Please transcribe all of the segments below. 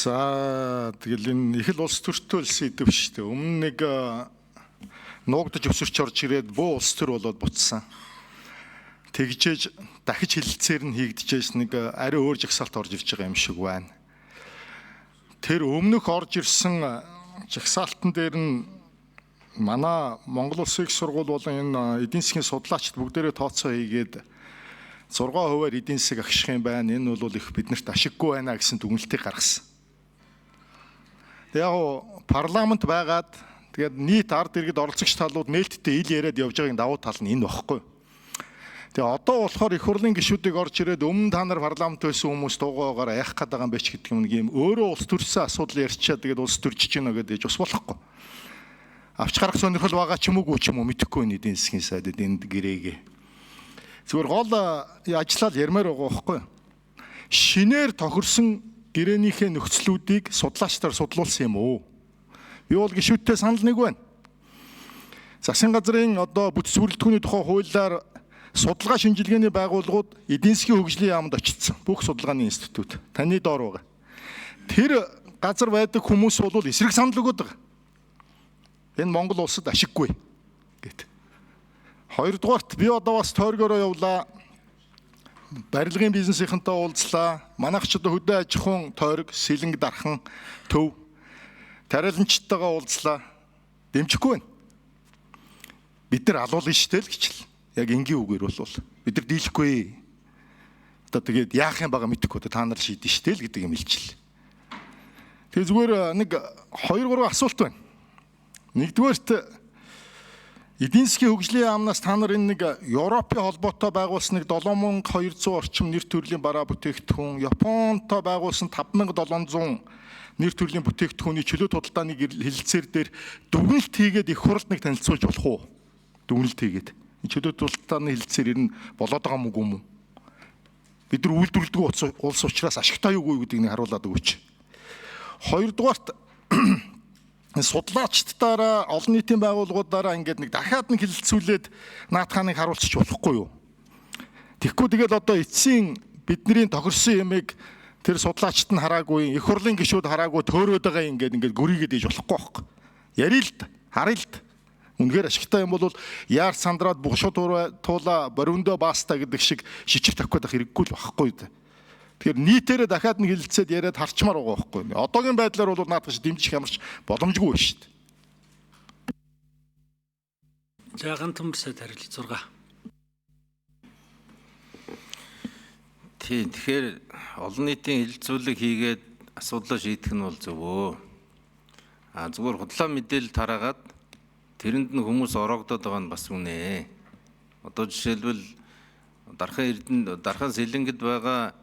За тэгэл энэ их л улс төртөө сэдв шүү дээ. Өмнө нэг нуугдаж өсөрч орж ирээд буу улс төр болоод буцсан. Тэгжээж дахиж хилцээр нь хийгдчихээс нэг ари өөр жагсаалт орж ирж байгаа юм шиг байна. Тэр өмнөх орж ирсэн жагсаалтан дээр нь манай Монгол Улсын их сургууль болон энэ эдийн засгийн судлаачид бүгдээрээ тооцоо хийгээд 6% эдийн засаг агших юм байна. Энэ бол их биднэрт ашиггүй байна гэсэн дүгнэлтийг гаргасан. Яг парламент байгаад тэгээд нийт ард иргэд оролцогч талууд нээлттэй ил яриад явж байгаагийн давуу тал нь энэ багхгүй. Тэгээ одоо болохоор их хурлын гишүүдийг орж ирээд өмнө та нар парламент байсан хүмүүс дуугаагаар яах гээд байгаа юм бэ ч гэдэг юм өөрөө улс төрсөн асуудал ярьчаад тэгээд улс төржиж гинэ гэдэг бас болохгүй. Авч гарах сонирхол байгаа ч юм уу ч юм уу мэдэхгүй нэг эдийн засгийн сайдд энд гэрээгээ. Зүгээр гол ажиллаад ярмаар байгаа байхгүй. Шинээр тохирсон гэрээнийхээ нөхцлүүдийг судлаачдаар судлуулсан юм уу? Би бол гишүүдтэй санал нэг байна. Засгийн газрын одоо бүтэц бүрэлдэхүүний тухай хуулиар судалгаа шинжилгээний байгууллагууд эдийн засгийн хөгжлийн яамд очсон. Бүх судалгааны институт таны доор байгаа. Тэр газар байдаг хүмүүс бол эсрэг санал өгöd байгаа. Энэ Монгол улсад ашиггүй гэт. Хоёрдугаарт би одоо бас тойргоороо явлаа. Барилгын бизнесийнхэнтэй уулзлаа. Манайх ч одоо хөдөө аж ахуйн тойрог, сэлэнг дархан, төв тариаланчтайгаа уулзлаа. Дэмжихгүй байна. Бид нар алуулна штэ л гэж л. Яг энгийн үгээр бол бид нар дийлэхгүй. Одоо тэгээд яах юм байгаа мэдэхгүй. Та нар шийдэн штэ л гэдэг юм хэлчихлээ. Тэгээ зүгээр нэг 2-3 асуулт байна. Нэгдүгээрт эдийн засгийн хөгжлийн яамнаас та нар энэ нэг Европын холбоотой байгуулсан нэг 7200 орчим нэр төрлийн бараа бүтээгдэхүүн, Японтой байгуулсан 5700 нэр төрлийн бүтээгдэхүүний чөлөө тодалдааны хэлэлцээр дээр дүгнэлт хийгээд их хурлд нэг танилцуулж болох уу? Дүгнэлт хийгээд. Энэ чөлөө тодалдааны хэлэлцээр ер нь болоод байгаа мүү юм уу? Бид нар үйлдвэрлэдэг улс учраас ашигтай юу гэдгийг нэг харуулад өгөөч. Хоёрдугаарт судлаачдаараа олон нийтийн байгууллагуудаараа ингээд нэг дахиад нэг хэлэлцүүлээд наадхааныг харуулчих болохгүй юу? Тэгэхгүй тэгэл одоо эцсийн бидний тохирсон ямыг тэр судлаачд нь хараагүй, их хурлын гишүүд хараагүй төөрөөд байгаа ингээд гүрийгээд ээж болохгүй байхгүй. Ярил л да, харъя л да. Үнэхээр ашигтай юм бол яар сандраад бушуу туула бориндоо бааста гэдэг шиг шичиг тавих байх хэрэггүй л байхгүй да. Тэгэхээр нийтээрээ дахиад нэг хэлэлцээд яриад харчмаар байгаа байхгүй. Одоогийн байдлаар бол наадах дэмжих ямарч боломжгүй байна шүү дээ. За Гантүмбсэд харил 6. Тэгэхээр олон нийтийн хэлэлцүүлэг хийгээд асуудлаа шийдэх нь бол зөвөө. Зүгээр худлаа мэдээлэл тараагаад тэрэнд нь хүмүүс ороогдоод байгаа нь бас үнэ. Одоо жишээлбэл дархан сэлэнгэд байгаа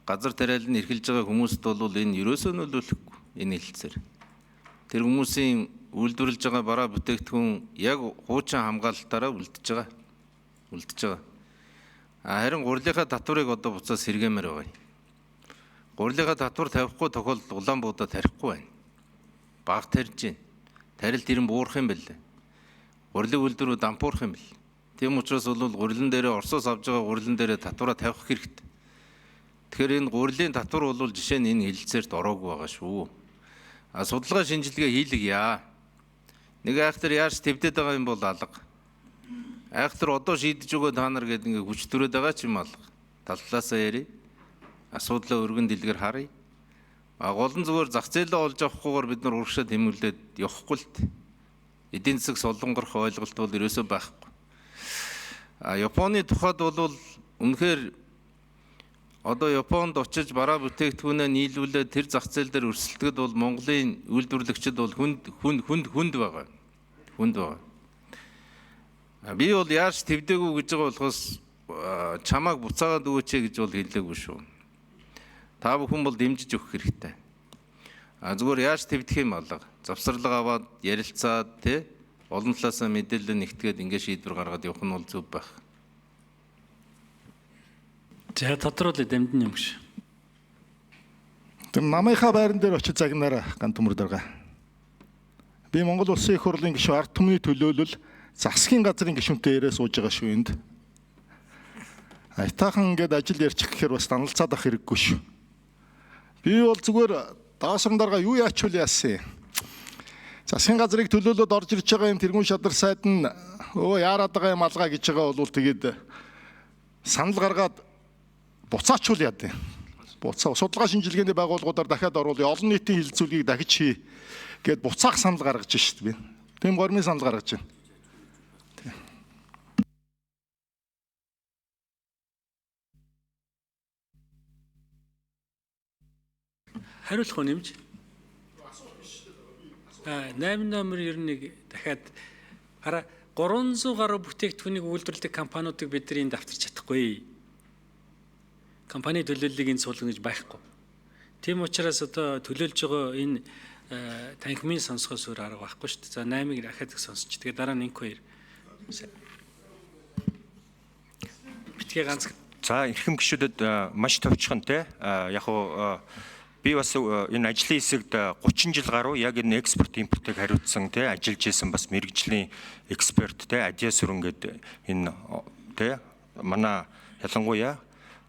газар тариалан эрхэлж байгаа хүмүүст бол энэ ерөөсөө нөлөөлөхгүй энэ хэлэлцээр. Тэр хүмүүсийн үйлдвэрлэж байгаа бараа бүтээгдэхүүн яг хуучин хамгаалтаараа үлдэж байгаа. Харин гурилынхаа татварыг одоо буцаас сэргээмээр байгаа. Гурилынхаа татвар тавихгүй тохиолдолд Улаанбуудад тарихгүй байна. Бага тарьж байна. Тарилт ирэн буурах юм бэлээ. Гурилын үйлдвэрүүд дампуурах юм бэл. Тийм учраас бол гурилан дээрээ Оросоос авж байгаа гурилан дээрээ татвараа тавих хэрэгтэй. Тэгэхээр энэ гурилын татвар бол жишээ нь энэ хэлэлцээрт ороогүй байгаа шүү. Судалгаа шинжилгээ хийлгийа. Нэг айхтар яаж твдэд байгаа юм бол алга. Айхтар одоо шийдэж өгөө та нар гэдэг ингээ хүч төрөөд байгаа ч юм алга. Таллаасаа яри. Асуудлаа өргөн дэлгэр харъя. Гол нь зүгээр зах зээлээ олж авахгүйгээр бид нар урагшаа тэмүүлээд явахгүй л дээ. Эдийн засаг солонгорох ойлголт бол ерөөсөө байхгүй. Японы тухайд бол үнэхээр одоо Японд очиж бараа бүтээгдэхүүнээ нийлүүлээд тэр зах зээл дээр өрсөлдөхөд бол Монголын үйлдвэрлэгчид бол хүнд байгаа. Би бол яаж твдэггүй гэж байгаа болохоос чамааг буцаагаад өгөөч гэж бол хэлээгүй шүү. Та бүхэн бол дэмжиж өгөх хэрэгтэй. Зүгээр яаж твдэх юм алга. Завсарлага аваад ярилцаад олон талаасаа мэдээлэл нэгтгээд ингээд шийдвэр гаргаад явах нь бол зөв байх. За тодруулъя дэмдэн юм шиг. Тэр намынхаа байран дээр очиж загнаараа Гантүмэр дарга. Би Монгол Улсын их хурлын гишүүн ард түмний төлөөлөл засгийн газрын гишүүнтэй яриа сууж байгаа шүү энд. Айтаахан ингээд ажил ярьчих гэхээр бас даналцаад ах хэрэггүй шүү. Би бол зүгээр даасран дарга юу яачвал яасан юм. Засгийн газрыг төлөөлөд орж ирж байгаа юм тэргүүн шадар сайд нь яарад байгаа юм алгаа гэж байгаа бол тэгээд санал гаргаад буцаачвал яад юм. Буцаа судалгаа шинжилгээний байгууллагуудаар дахиад оруулъя. Олон нийтийн хилцүүлгийг дахиж хий гэд буцаах санал гаргаж шүү дээ. Тийм гормын санал гаргаж байна. Хариулах уу нэмж? 8 номер 91 дахиад 300 гаруй бүтээгдэхүүнийг үйлдвэрлэдэг компаниудыг бидний давтарч чадахгүй. Компани төлөөллийг энэ суулгана гэж байхгүй. Тийм учраас одоо төлөөлж байгаа энэ танхимын сонсгоос өөр арга байхгүй шүү дээ. За 8-ыг дахиад их сонсч. Тэгээ дараа нь 1-2. Битгий ганц. За эрхэм гишүүдэд маш товчхон те яг уу би бас энэ ажлын хэсэгт 30 жил гаруй яг энэ экспорт импортыг хариуцсан те ажиллаж исэн бас мэрэгжлийн эксперт те Адиас өрөнгөд энэ те манай ялангуяа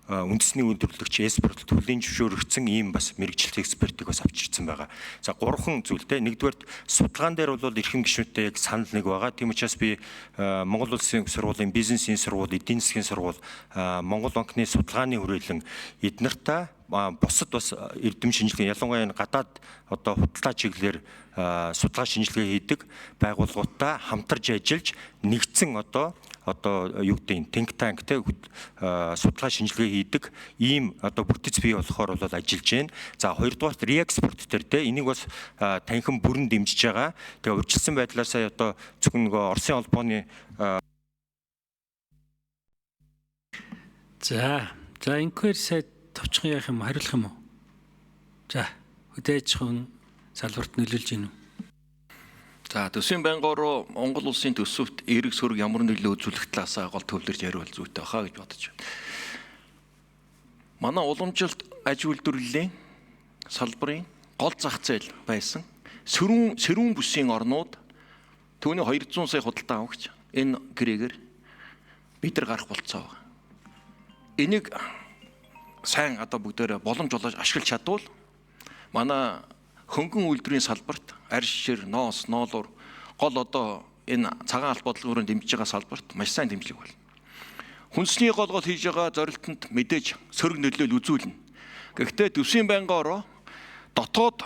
үндэсний үйлдвэрлэгч экспорт төлийн зөвшөөрөгдсөн ийм бас мэрэгжлийн экспертийг бас авчирсан байгаа. За гурван зүйл те нэгдүгээр судалгаан дээр бол эрхэм гишүүнтэй яг санал нэг байгаа. Тийм учраас би Монгол Улсын сургуулийн бизнесийн сургууль, эдийн засгийн сургууль, Монгол банкны судалгааны хүрээлэн эднэртээ бусад бас эрдэм шинжилгээ ялангуяа энэ гадаад одоо худалдаа чиглэлээр судалгаа шинжилгээ хийдэг байгууллагуудтай хамтарч ажиллаж нэгдсэн одоо юу гэдэг нь think tank те судалгаа шинжилгээ хийдэг ийм одоо бүтэц бий болохоор бол ажиллаж байна. За хоёрдугаар реэкспорт төр те энийг бас танхим бүрэн дэмжиж байгаа. Тэгээ урьдчилсан байдлаар сая одоо зөвхөн нөгөө Оросын холбооны За инquiry сайд товчхон яах юм хариулах юм уу? За хөдөөж хүн салбарт нөлөөлж гин үү? За төсвийн байнгааруу Монгол улсын төсөвт эерэг сөрөг ямар нөлөө үзүүлэх талаас гол төвлөрж яриул зүйтэй хаа гэж бодож байна. Манай уламжилт аж үйлдвэрлэлийн салбарын гол зах зээл байсан сэрүүн бүсийн орнууд түүний 200 сая худалдаа авагч энэ гэрээгээр бид нар гарах болцоо байгаа. Энийг сайн одоо бүгдээр боломж олж ашиглаж чадвал манай хөнгөн үйлдвэрийн салбарт арь шишир, ноос, ноолуур гол одоо энэ цагаан алт бодлогоор дэмжиж байгаа салбарт маш сайн дэмжлэг байна. Хүнсний голгол хийж байгаа зорилтонд мэдээж сөрөг нөлөөлөл үзүүлнэ. Гэхдээ төсвийн байнгаараа дотоод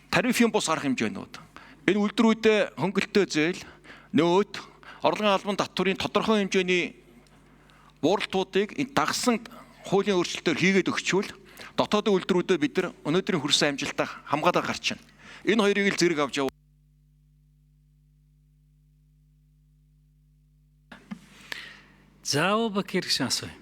тарифын бус арга хэмжээнүүд энэ үйлдвэрүүдэд хөнгөлөлтөө зээл, нөөд, орлогын албан татврын тодорхой хэмжээний бууралтуудыг дагсан хуулийн өөрчлөлтөөр хийгээд өгчвөл дотоодын үйлдвэрүүдэд бид нар өнөөдрийн хүрсэн амжилтаа хамгаалаад гарч байна. Энэ хоёрыг л зэрэг авч яваа. За Бакир гişэн асууя.